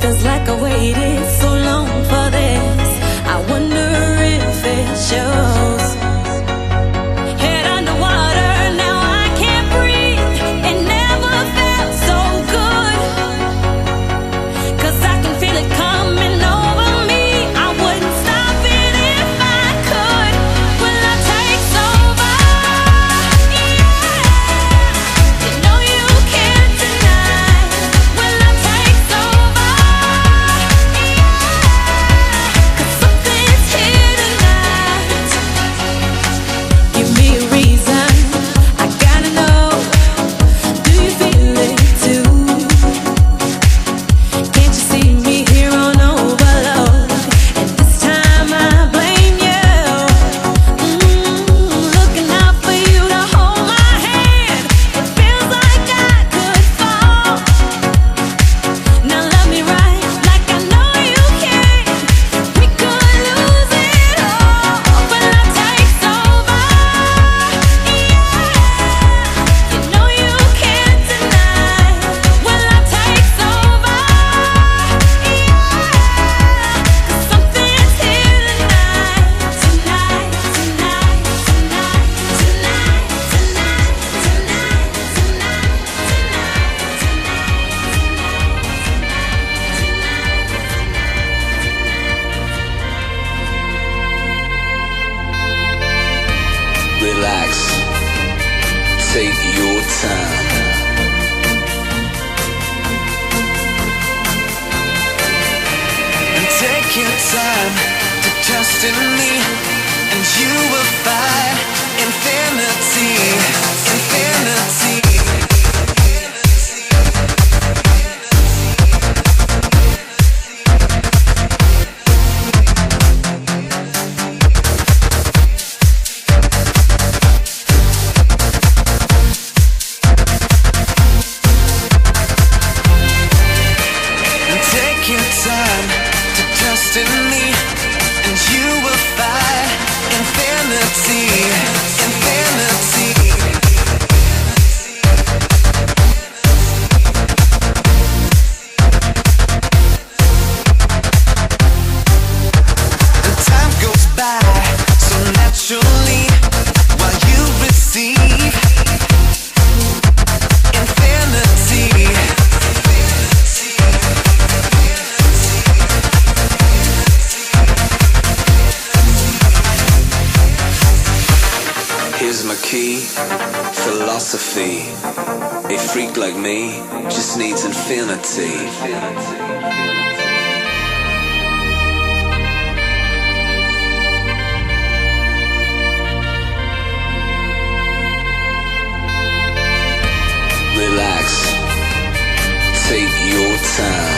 Feels like I waited so long for this. I wonder if it shows. Head underwater, now I can't breathe. It never felt so good. 'Cause I can feel it coming over me. I wouldn't stop it if I could. Will I take over? Yeah. You know you can't deny. Will I take over? Yeah. 'Cause something's here tonight. Give me a reason. I gotta know. Do you feel it too? Can't you see me here on overload? And this time I blame you. Looking out for you to hold my hand. It feels like I could fall. Now love me right, like I know you can. We could lose it all. Will I take over? Yeah. You know you can't deny. Will I take over? Yeah. 'Cause something's here tonight. Tonight, tonight, tonight, tonight, tonight, Relax. Take your time. And take your time to trust in me, and you will find infinity, infinity. And take your time to trust in me, and you will find infinity, infinity. And time goes by so naturally while you receive infinity. Here's my key, philosophy. A freak like me just needs infinity. Relax. Take your time.